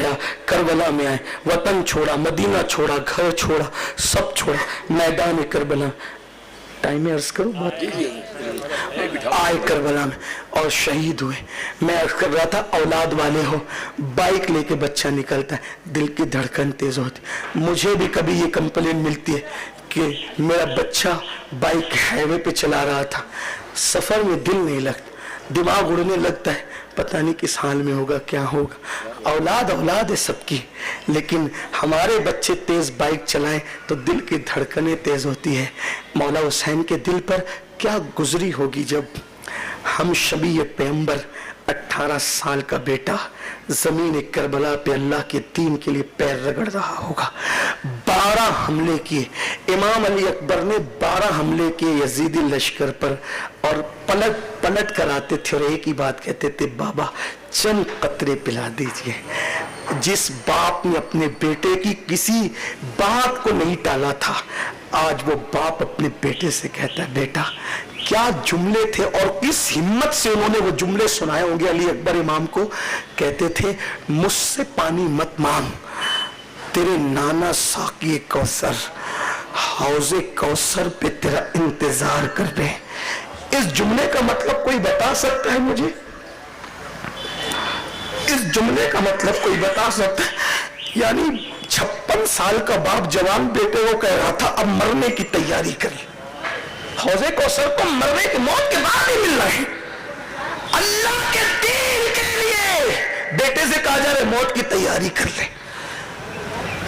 आया, करबला में आए, वतन छोड़ा, मदीना छोड़ा, घर छोड़ा, सब छोड़ा, मैदान करबला, टाइम में अर्ज करूं बात, आए करबला में और शहीद हुए। मैं अर्ज कर रहा था, औलाद वाले हो, बाइक लेके बच्चा निकलता है, दिल की धड़कन तेज होती। मुझे भी कभी ये कंप्लेन मिलती है कि मेरा बच्चा बाइक हाईवे पे चला रहा था, सफर में दिल नहीं लगता, दिमाग उड़ने लगता है, पता नहीं किस हाल में होगा, क्या होगा। औलाद औलाद है सबकी, लेकिन हमारे बच्चे तेज बाइक चलाएं तो दिल की धड़कनें तेज होती है। मौला हुसैन के दिल पर क्या गुजरी होगी जब हम शबी पैगंबर 18 साल का बेटा जमीन करबला पे अल्लाह के दीन के लिए पैर रगड़ रहा होगा। 12 हमले किए इमाम अली अकबर ने, 12 हमले किए यजीदी लश्कर पर, और पलट पलट कर आते थे और एक ही बात कहते थे, बाबा चंद कतरे पिला दीजिए। जिस बाप ने अपने बेटे की किसी बात को नहीं टाला था, आज वो बाप अपने बेटे से कहता है, बेटा क्या जुमले थे, और इस हिम्मत से उन्होंने वो जुमले सुनाए होंगे अली अकबर इमाम को। कहते थे, मुझसे पानी मत मांग, तेरे नाना साकी कौसर हौजे कौसर पे तेरा इंतजार कर रहे। इस जुमले का मतलब कोई बता सकता है मुझे? इस जुमले का मतलब कोई बता सकता है? यानी 56 साल का बाप जवान बेटे को कह रहा था, अब मरने की तैयारी कर। हौजे कौसर को मरने की, मौत के बाद ही मिलना है, अल्लाह के दीन के लिए बेटे से कहा जा रहा है मौत की तैयारी कर ले।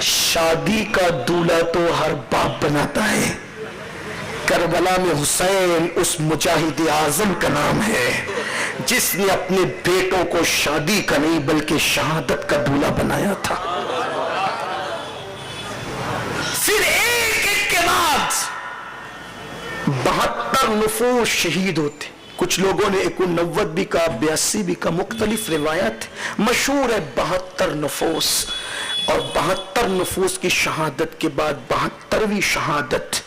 शादी का दूल्हा तो हर बाप बनाता है। करबला में हुसैन उस मुजाहिद आजम का नाम है जिसने अपने बेटों को शादी का नहीं बल्कि शहादत का दूल्हा बनाया था। फिर एक एक के बाद 72 नफूस शहीद होते। कुछ लोगों ने 89 भी कहा, 82 भी कहा, मुख्तलिफ रिवायत मशहूर है 72 नफूस। और 72 नफूस की शहादत के बाद 72वीं शहादत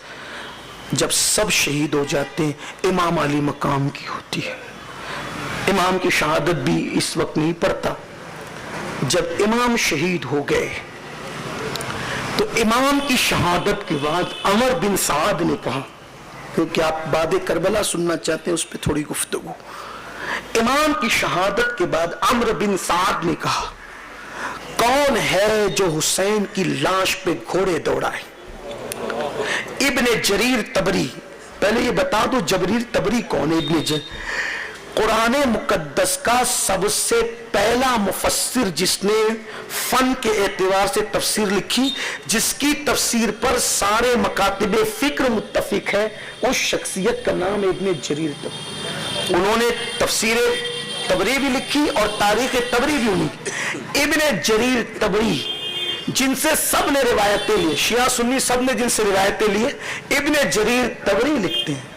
जब सब शहीद हो जाते हैं, इमाम अली मकाम की होती है। इमाम की शहादत भी इस वक्त नहीं पड़ता। जब इमाम शहीद हो गए तो इमाम की शहादत के बाद अमर बिन साद ने कहा, क्योंकि आप बादे करबला सुनना चाहते हैं, उस पर थोड़ी गुफ्तगू। इमाम की शहादत के बाद अमर बिन साद ने कहा, कौन है जो हुसैन की लाश पे घोड़े दौड़ाए? इब्ने जरीर तबरी, पहले ये बता दो जबरीर तबरी कौन है? इब्ने जरीर कुरान मुकद्दस का सबसे पहला मुफस्सिर जिसने फन के एतबार से तफसीर लिखी, जिसकी तफसीर पर सारे मकातिबे फिक्र मुत्तफिक है, उस शख्सियत का नाम है इब्ने जरीर तबरी। उन्होंने तफसीर तबरी भी लिखी और तारीख तबरी भी उन्हीं। इब्ने जरीर तबरी जिनसे सब ने रिवायतें ली, शिया सुन्नी सब ने जिनसे रिवायतें ली, इब्ने जरीर तबरी लिखते हैं,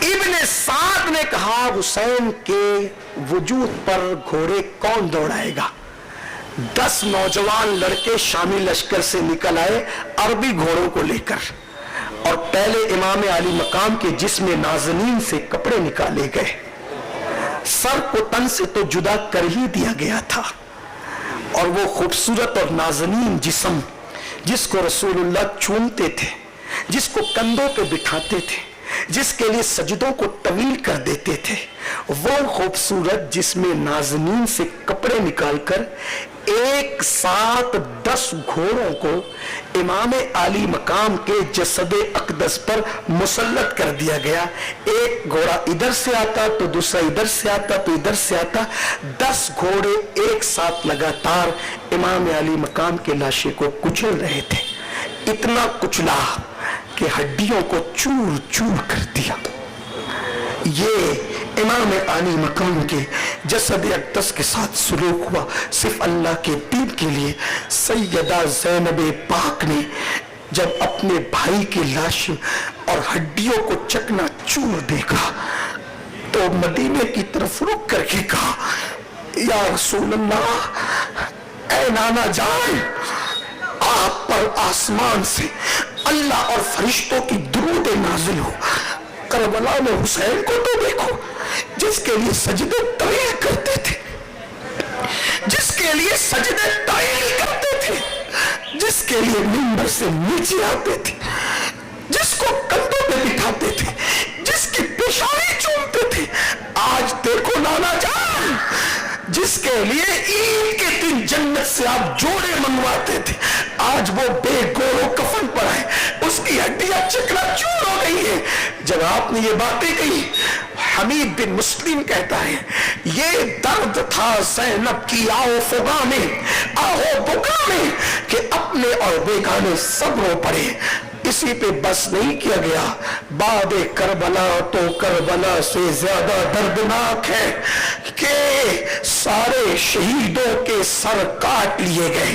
इब्ने साद ने कहा, हुसैन के वजूद पर घोड़े कौन दौड़ाएगा? 10 नौजवान लड़के शामी लश्कर से निकल आए अरबी घोड़ों को लेकर, और पहले इमाम अली मकाम के जिस्म नाज़नीन से कपड़े निकाले गए। सर को तन से तो जुदा कर ही दिया गया था, और वो खूबसूरत और नाज़नीन जिस्म जिसको रसूलुल्लाह चूमते थे, जिसको कंधों पे बिठाते थे, जिसके लिए सजदों को तवील कर देते थे, वो खूबसूरत जिसमें नाज़नीन से कपड़े निकालकर एक साथ 10 घोड़ों को इमाम आली मकाम के जसदे अकदस पर मुसल्लत कर दिया गया। एक घोड़ा इधर से आता तो दूसरा इधर से आता तो इधर से आता, 10 घोड़े एक साथ लगातार इमाम आली मकाम के लाशे को कुचल रहे थे। इतना कुचला कि हड्डियों को चूर चूर कर दिया। ये इमाम आली मकाम के जसद अक़दस के साथ सुलूक हुआ सिर्फ अल्लाह के दीन के लिए। सैयदा ज़ैनब पाक ने जब अपने भाई की लाश और हड्डियों को चकना चूर देखा तो मदीने की तरफ रुक करके कहा, या रसूल अल्लाह, ऐ नाना जान, आप पर आसमान से अल्लाह और फरिश्तों की दुरूद नाजिल हो। करबला में हुसैन को तो देखो जिसके लिए सजदे तवील करते थे। जिसके लिए मिंबर से नीचे आते थे, जिसको कंधों पे बिठाते थे, जिसकी पेशानी चूमते थे, आज देखो नाना जान, जिसके लिए ईद के दिन जन्नत से आप जोड़े मंगवाते थे, आज वो बेगोरो कफन पर है, उसकी हड्डियां चकनाचूर हो गई है। जब आपने ये बातें कही, हमीद बिन मुस्लिम कहता है ये दर्द था ज़ैनब की आओ फुगा में, आओ बुका में, कि अपने और बेगाने सब रो पड़े। इसी पे बस नहीं किया गया, बादे करबला तो करबला से ज्यादा दर्दनाक है कि सारे शहीदों के सर काट लिए गए,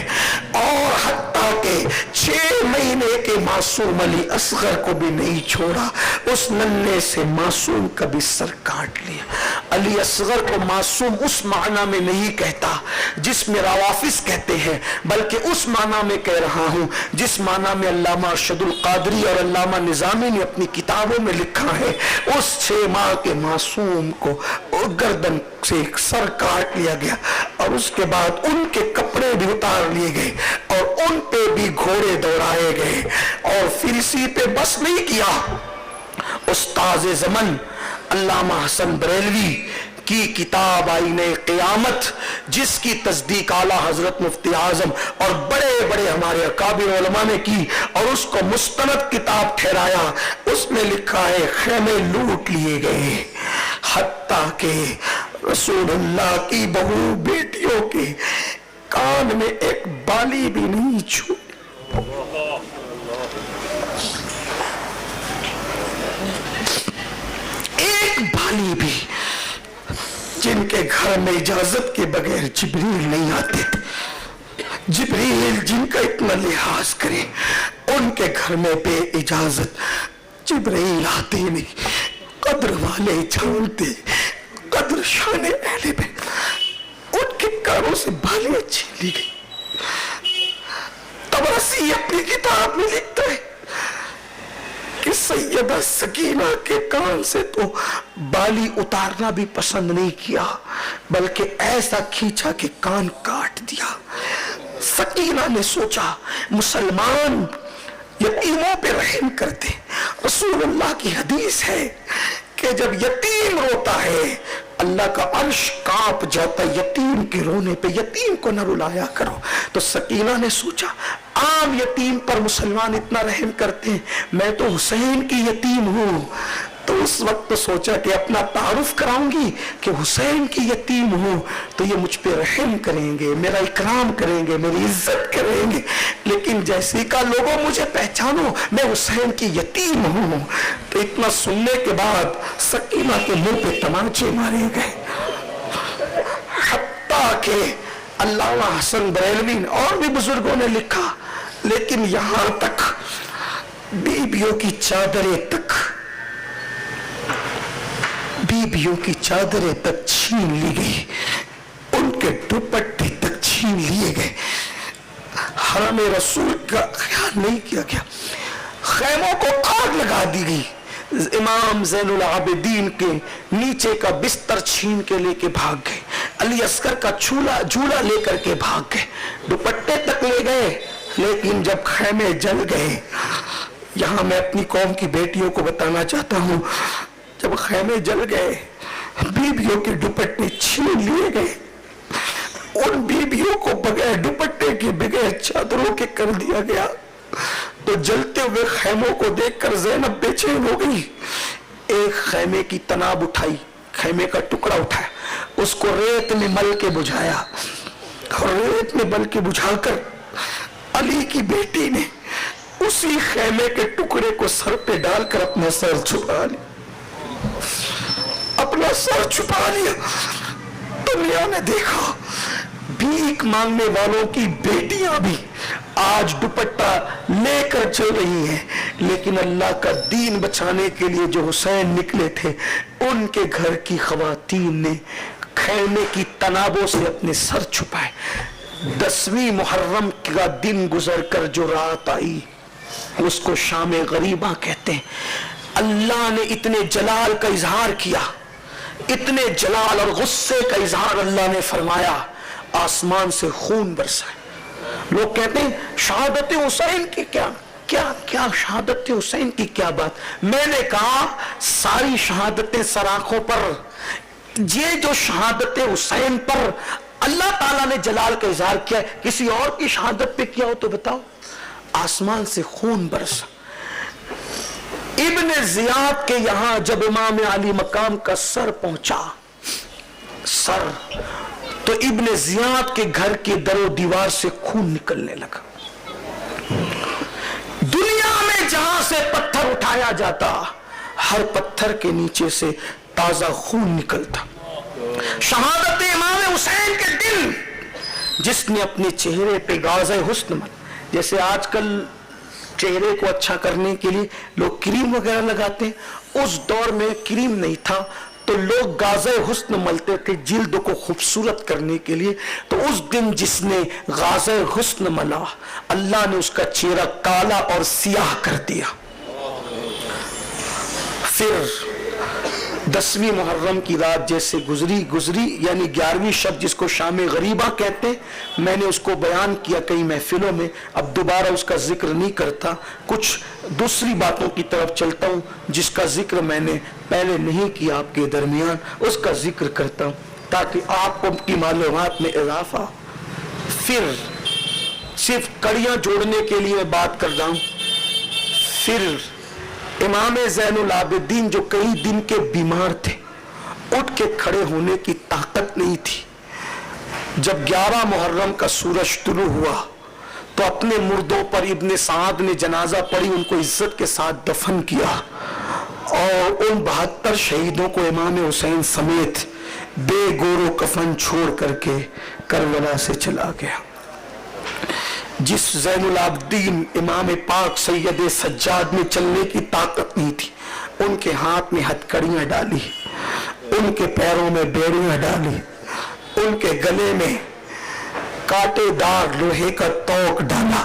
और हत्ता के 6 महीने के मासूम अली असगर को भी नहीं छोड़ा, उस नन्हे से मासूम का भी सर काट लिया। अली असगर को मासूम उस माना में नहीं कहता जिसमें रवाफिज कहते हैं, बल्कि उस माना में कह रहा हूं जिस माना में अल्लामा अरशदुल कादरी और अल्लामा निजामी ने अपनी किताबों में लिखा है। उस 6 माह के मासूम को गर्दन से सर काट लिया गया, और उसके बाद उनके कपड़े भी उतार लिए गए, और उन पे भी घोड़े दौड़ाए गए। और फिर इसी पे बस नहीं किया, उस्ताज़ ज़मन अल्लामा हसन बरेलवी की किताब आईने क़यामत, जिसकी तस्दीक आला हजरत मुफ्ती आजम और बड़े बड़े हमारे अकाबिर उलमा ने की, और उसको मुस्तनद किताब ठहराया। उसमें लिखा है खेमे लूट लिए गए, हत्ता के रसूलुल्लाह की बहू बेटियों के कान में एक बाली भी नहीं छूटी। एक बाली भी, जिनके घर में इजाजत के बगैर जिब्रील नहीं आते, जिब्रील जिनका इतना लिहाज करे, उनके घर में बे इजाजत जिब्रील आते नहीं। कद्र वाले जानते, कद्र शान अहले में, उनके कानों से बालियां छीन ली गई। तबरसी अपनी किताब में लिखता है कि सैयदा सकीना के कान से तो बाली उतारना भी पसंद नहीं किया, बल्कि ऐसा खींचा कि कान काट दिया। सकीना ने सोचा मुसलमान यतीमों पे रहम करते। रसूलुल्लाह की हदीस है कि जब यतीम रोता है अल्लाह का अर्श कांप जाता, यतीम के रोने पे यतीम को न रुलाया करो। तो सकीना ने सोचा आम यतीम पर मुसलमान इतना रहम करते हैं, मैं तो हुसैन की यतीम हूं। तो उस वक्त तो सोचा कि अपना तारुफ कराऊंगी कि हुसैन की यतीम हूं, तो ये मुझ पे रहम करेंगे, मेरा इकराम करेंगे, मेरी इज्जत करेंगे। लेकिन जैसे का लोगों मुझे पहचानो, मैं हुसैन की यतीम हूं। तो इतना सुनने के बाद सकीना के मुंह पे तमाचे मारे गए। हत्ता के अल्लामा हसन बरेलवी और भी बुजुर्गों ने लिखा, लेकिन यहां तक बीबियों की चादरें तक, बीबियों की चादरें तक छीन ली गई, उनके दुपट्टे तक छीन लिए गए। हरम रसूल का ख्याल नहीं किया गया, खैमों को आग लगा दी गई। इमाम ज़ैनुल आबिदीन के नीचे का बिस्तर छीन के लेके भाग गए, अली असगर का झूला लेकर के भाग गए, दुपट्टे तक ले गए। लेकिन जब खैमे जल गए, यहां मैं अपनी कौम की बेटियों को बताना चाहता हूं, जब खैमे जल गए बीबियों के दुपट्टे छीन लिए गए, उन बीबियों को बगैर दुपट्टे के बगैर चादरों के कर दिया गया। तो जलते हुए खैमों को देखकर ज़ैनब बेचैन हो गई। एक खैमे की तनाब उठाई, खैमे का टुकड़ा उठाया, उसको रेत में मल के बुझाया, और रेत में मल के बुझाकर अली की बेटी ने उसी खैमे के टुकड़े को सर पे डालकर अपना सर छुपा लिया, अपना सर छुपा लिया। दुनिया ने देखा भीख मांगने वालों की बेटियां भी आज दुपट्टा लेकर चल रही हैं, लेकिन अल्लाह का दीन बचाने के लिए जो हुसैन निकले थे, उनके घर की खवातीन ने खैमे की तनाबों से अपने सर छुपाए। 10वीं मुहर्रम का दिन गुजरकर जो रात आई, उसको शाम गरीबा कहते हैं। अल्लाह ने इतने जलाल का इजहार किया, इतने जलाल और गुस्से का इजहार अल्लाह ने फरमाया, आसमान से खून बरसा, لوگ کہتے ہیں شہادت حسین کی کیا شہادت حسین کی کیا بات؟ میں نے کہا ساری شہادتیں سراخوں پر، یہ جو شہادت حسین پر اللہ تعالیٰ نے جلال کا اظہار کیا ہے، کسی اور کی شہادت پہ کیا ہو تو بتاؤ؟ آسمان سے خون برسا۔ ابن زیاد کے یہاں جب امام علی مقام کا سر پہنچا، تو ابن زیاد کے گھر کے در و دیوار سے خون نکلنے لگا۔ دنیا میں جہاں سے پتھر اٹھایا جاتا، ہر پتھر کے نیچے سے تازہ خون نکلتا۔ شہادت امام حسین کے دن جس نے اپنے چہرے پہ غازہ حسن مل، جیسے آج کل چہرے کو اچھا کرنے کے لیے لوگ کریم وغیرہ لگاتے ہیں، اس دور میں کریم نہیں تھا تو لوگ غازہ حسن ملتے تھے جلد کو خوبصورت کرنے کے لیے۔ تو اس دن جس نے غازہ حسن ملا، اللہ نے اس کا چہرہ کالا اور سیاہ کر دیا۔ پھر 10ویں محرم کی رات جیسے گزری یعنی 11ویں شب جس کو شام غریبہ کہتے ہیں، میں نے اس کو بیان کیا کئی محفلوں میں، اب دوبارہ اس کا ذکر نہیں کرتا، کچھ دوسری باتوں کی طرف چلتا ہوں جس کا ذکر میں نے پہلے نہیں کیا آپ کے درمیان، اس کا ذکر کرتا ہوں تاکہ آپ کو کی معلومات میں اضافہ۔ پھر صرف کڑیاں جوڑنے کے لیے بات کر رہا ہوں۔ پھر امام زین العابدین جو کئی دن کے بیمار تھے، اٹھ کے کھڑے ہونے کی طاقت نہیں تھی، جب 11 محرم کا سورج طلوع ہوا تو اپنے مردوں پر ابن سعد نے جنازہ پڑھی، ان کو عزت کے ساتھ دفن کیا، اور ان 72 شہیدوں کو امام حسین سمیت بے گور و کفن چھوڑ کر کے کربلا سے چلا گیا۔ جس زین العابدین امام پاک سید سجاد میں چلنے کی طاقت نہیں تھی، ان کے ہاتھ میں ہتھکڑیاں ڈالی، ان کے پیروں میں بیڑیاں ڈالی، ان کے گلے میں کانٹے دار لوہے کا توق ڈالا۔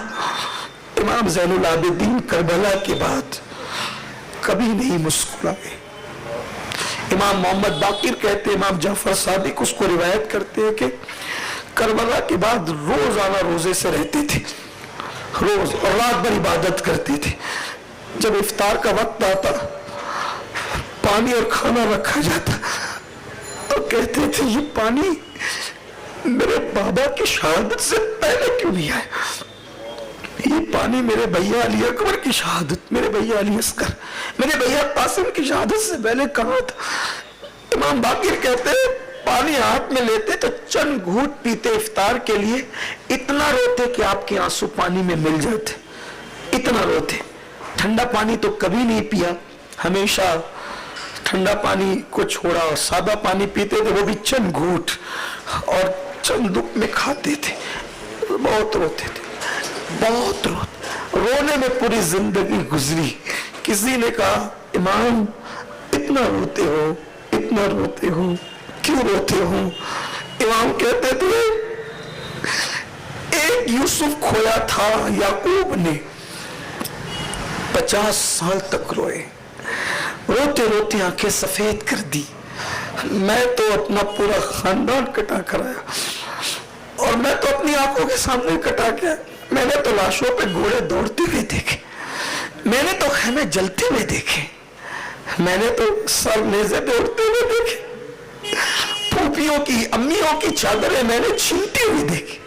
امام زین العابدین کربلا کے بعد کبھی نہیں مسکرائے۔ امام محمد باقر کہتے ہیں، امام جعفر صادق اس کو روایت کرتے ہیں کہ کربلا کے بعد روزانہ روزے سے رہتے تھے، روز، اور رات بھر عبادت کرتے تھے۔ جب افطار کا وقت آتا، پانی اور کھانا رکھا جاتا تو کہتے تھے یہ پانی میرے بابا کی شہادت سے پہلے کیوں نہیں آیا؟ یہ پانی میرے بھیا علی اکبر کی شہادت، میرے بھیا علی اصغر، میرے بھیا قاسم کی شہادت سے پہلے کہاں تھا؟ امام باقر کہتے ہیں پانی ہاتھ میں لیتے تو چند گھونٹ پیتے افطار کے لیے، اتنا روتے کہ آپ کے آنسو پانی میں مل جاتے، اتنا روتے۔ ٹھنڈا پانی تو کبھی نہیں پیا، ہمیشہ ٹھنڈا پانی کو چھوڑا اور سادہ پانی پیتے تھے، وہ بھی چند گھونٹ، اور چند لقمے میں کھاتے تھے۔ بہت روتے تھے، بہت رونے میں پوری زندگی گزری۔ کسی نے کہا امام اتنا روتے ہو، اتنا روتے ہو، کیوں روتے ہو؟ امام کہتے تھے ایک یوسف کھویا تھا، یعقوب نے 50 سال تک روئے، روتے روتے آنکھیں سفید کر دی، میں تو اپنا پورا خاندان کٹا کر آیا، اور میں تو اپنی آنکھوں کے سامنے کٹا گیا، میں نے تو لاشوں پہ گھوڑے دوڑتے ہوئے دیکھے، میں نے تو خیمے جلتے ہوئے دیکھے، میں نے تو سر نیزے پہ اڑتے ہوئے دیکھے، پھوپھیوں کی امیوں کی چادریں میں نے چھینتی ہوئی دیکھی،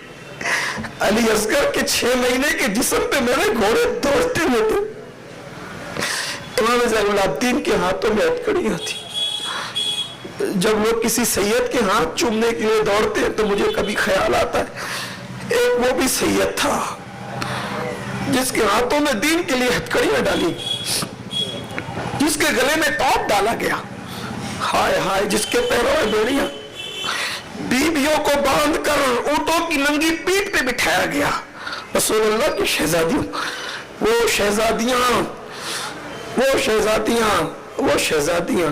علی اصغر کے 6 مہینے کے جسم پہ میں نے گھوڑے دوڑتے ہوئے دیکھے۔ امام زین العابدین کے ہاتھوں میں ہتھکڑیاں تھی، جب لوگ کسی سید کے ہاتھ چومنے کے لیے دوڑتے ہیں تو مجھے کبھی خیال آتا ہے ایک وہ بھی سید تھا جس کے ہاتھوں میں دین کے لیے ہتھکڑیاں ڈالی، جس کے گلے میں توق ڈالا گیا، ہائے ہائے جس کے پیروں میں بیڑیاں، بیویوں کو باندھ کر اونٹوں کی ننگی پیٹھ پہ بٹھایا گیا، رسول اللہ کی شہزادیوں، وہ شہزادیاں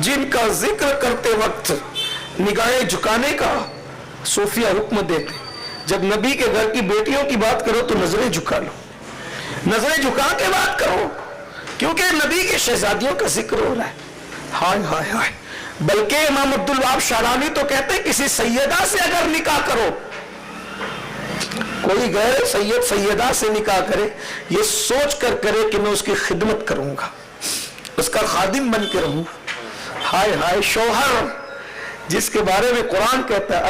جن کا ذکر کرتے وقت نگاہیں جھکانے کا صوفیہ حکم دیتے، جب نبی کے گھر کی بیٹیوں کی بات کرو تو نظریں جھکا لو، نظریں جھکا کے بات کرو، کیونکہ نبی کے شہزادیوں کا ذکر ہو رہا ہے۔ ہائے ہائے ہائے، بلکہ امام عبدالوہاب شعرانی تو کہتے ہیں کسی سیدہ سے اگر نکاح کرو کوئی غیر سید سیدہ سے نکاح کرے یہ سوچ کر کرے کہ میں اس کی خدمت کروں گا، اس کا خادم بن کے رہوں گا۔ ہائے ہائے شوہر جس کے بارے میں قرآن کہتا ہے